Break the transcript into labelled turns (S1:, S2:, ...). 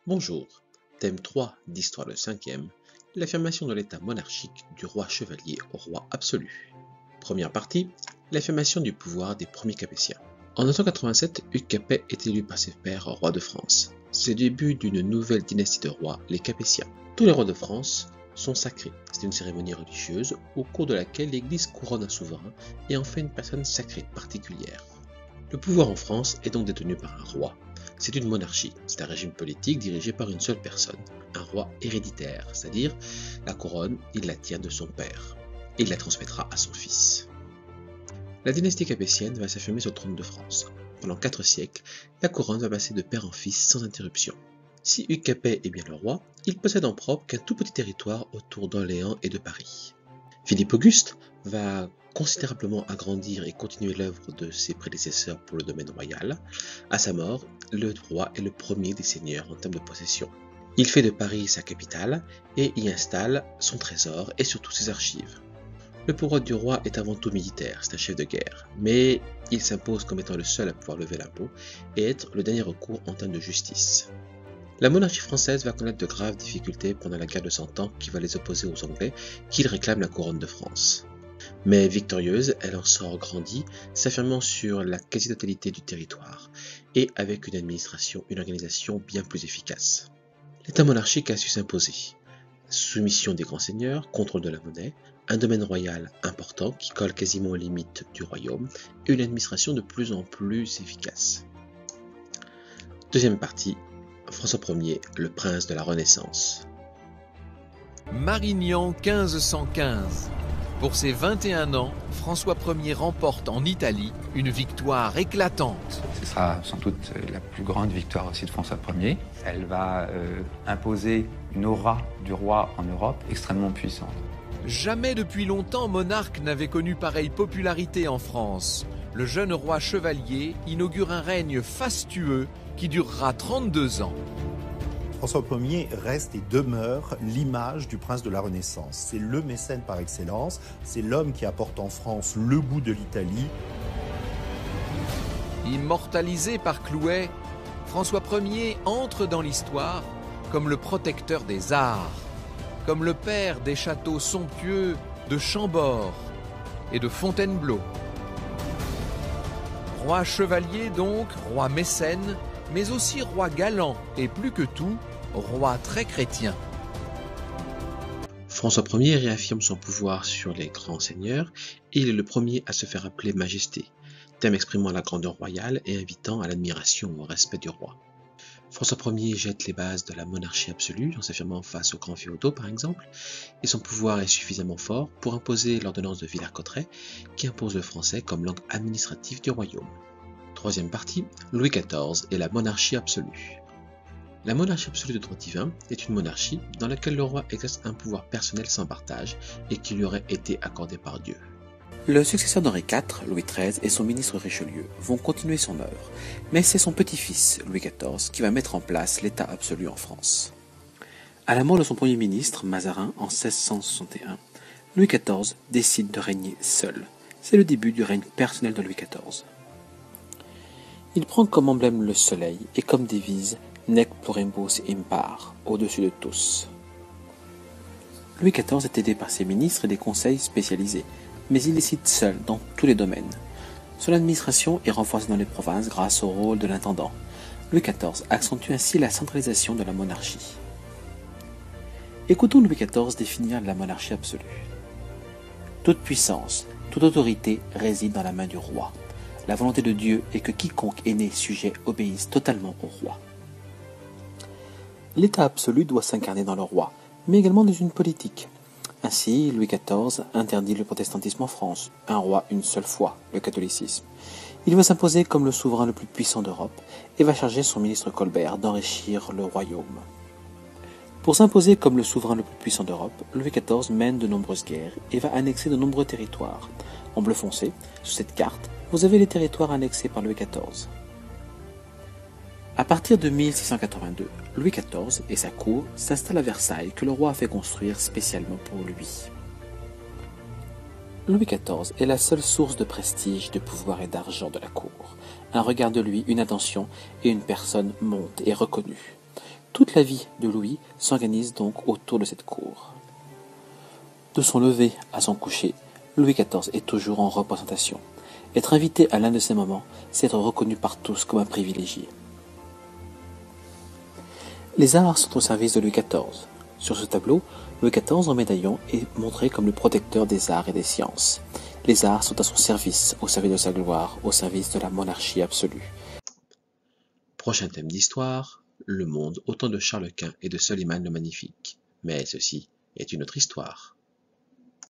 S1: Bonjour, thème 3 d'Histoire de 5e, l'affirmation de l'état monarchique du roi chevalier au roi absolu. Première partie, l'affirmation du pouvoir des premiers Capétiens. En 987, Hugues Capet est élu par ses pairs roi de France. C'est le début d'une nouvelle dynastie de rois, les Capétiens. Tous les rois de France sont sacrés. C'est une cérémonie religieuse au cours de laquelle l'Église couronne un souverain et en fait une personne sacrée particulière. Le pouvoir en France est donc détenu par un roi. C'est une monarchie, c'est un régime politique dirigé par une seule personne, un roi héréditaire, c'est-à-dire la couronne, il la tient de son père, et il la transmettra à son fils. La dynastie capétienne va s'affirmer sur le trône de France. Pendant 4 siècles, la couronne va passer de père en fils sans interruption. Si Hugues Capet est bien le roi, il possède en propre qu'un tout petit territoire autour d'Orléans et de Paris. Philippe Auguste va considérablement agrandir et continuer l'œuvre de ses prédécesseurs pour le domaine royal. À sa mort, le roi est le premier des seigneurs en termes de possession. Il fait de Paris sa capitale et y installe son trésor et surtout ses archives. Le pouvoir du roi est avant tout militaire, c'est un chef de guerre, mais il s'impose comme étant le seul à pouvoir lever l'impôt et être le dernier recours en termes de justice. La monarchie française va connaître de graves difficultés pendant la guerre de Cent Ans qui va les opposer aux Anglais qui réclament la couronne de France. Mais victorieuse, elle en sort grandie, s'affirmant sur la quasi-totalité du territoire, et avec une administration, une organisation bien plus efficace. L'État monarchique a su s'imposer. Soumission des grands seigneurs, contrôle de la monnaie, un domaine royal important qui colle quasiment aux limites du royaume, et une administration de plus en plus efficace. Deuxième partie, François Ier, le prince de la Renaissance.
S2: Marignan 1515. Pour ses 21 ans, François Ier remporte en Italie une victoire éclatante.
S3: Ce sera sans doute la plus grande victoire aussi de François Ier. Elle va imposer une aura du roi en Europe extrêmement puissante.
S2: Jamais depuis longtemps monarque n'avait connu pareille popularité en France. Le jeune roi chevalier inaugure un règne fastueux qui durera 32 ans.
S4: François Ier reste et demeure l'image du prince de la Renaissance. C'est le mécène par excellence, c'est l'homme qui apporte en France le goût de l'Italie.
S2: Immortalisé par Clouet, François Ier entre dans l'histoire comme le protecteur des arts, comme le père des châteaux somptueux de Chambord et de Fontainebleau. Roi chevalier donc, roi mécène, mais aussi roi galant et plus que tout, roi très chrétien.
S1: François Ier réaffirme son pouvoir sur les grands seigneurs et il est le premier à se faire appeler Majesté, terme exprimant la grandeur royale et invitant à l'admiration au respect du roi. François Ier jette les bases de la monarchie absolue en s'affirmant face aux grands féodaux par exemple, et son pouvoir est suffisamment fort pour imposer l'ordonnance de Villers-Cotterêts qui impose le français comme langue administrative du royaume. Troisième partie, Louis XIV et la monarchie absolue. La monarchie absolue de droit divin est une monarchie dans laquelle le roi exerce un pouvoir personnel sans partage et qui lui aurait été accordé par Dieu.
S5: Le successeur d'Henri IV, Louis XIII, et son ministre Richelieu vont continuer son œuvre, mais c'est son petit-fils, Louis XIV, qui va mettre en place l'État absolu en France. À la mort de son premier ministre, Mazarin, en 1661, Louis XIV décide de régner seul. C'est le début du règne personnel de Louis XIV. Il prend comme emblème le soleil et comme devise Nec pluribus impar, au-dessus de tous. Louis XIV est aidé par ses ministres et des conseils spécialisés, mais il décide seul dans tous les domaines. Son administration est renforcée dans les provinces grâce au rôle de l'intendant. Louis XIV accentue ainsi la centralisation de la monarchie. Écoutons Louis XIV définir la monarchie absolue. Toute puissance, toute autorité réside dans la main du roi. La volonté de Dieu est que quiconque est né sujet obéisse totalement au roi. L'État absolu doit s'incarner dans le roi, mais également dans une politique. Ainsi, Louis XIV interdit le protestantisme en France, un roi une seule foi, le catholicisme. Il va s'imposer comme le souverain le plus puissant d'Europe et va charger son ministre Colbert d'enrichir le royaume. Pour s'imposer comme le souverain le plus puissant d'Europe, Louis XIV mène de nombreuses guerres et va annexer de nombreux territoires. En bleu foncé, sur cette carte, vous avez les territoires annexés par Louis XIV. À partir de 1682, Louis XIV et sa cour s'installent à Versailles que le roi a fait construire spécialement pour lui. Louis XIV est la seule source de prestige, de pouvoir et d'argent de la cour. Un regard de lui, une attention et une personne montent et reconnue. Toute la vie de Louis s'organise donc autour de cette cour. De son lever à son coucher, Louis XIV est toujours en représentation. Être invité à l'un de ces moments, c'est être reconnu par tous comme un privilégié. Les arts sont au service de Louis XIV. Sur ce tableau, Louis XIV en médaillon est montré comme le protecteur des arts et des sciences. Les arts sont à son service, au service de sa gloire, au service de la monarchie absolue.
S1: Prochain thème d'histoire, le monde au temps de Charles Quint et de Soliman le Magnifique. Mais ceci est une autre histoire.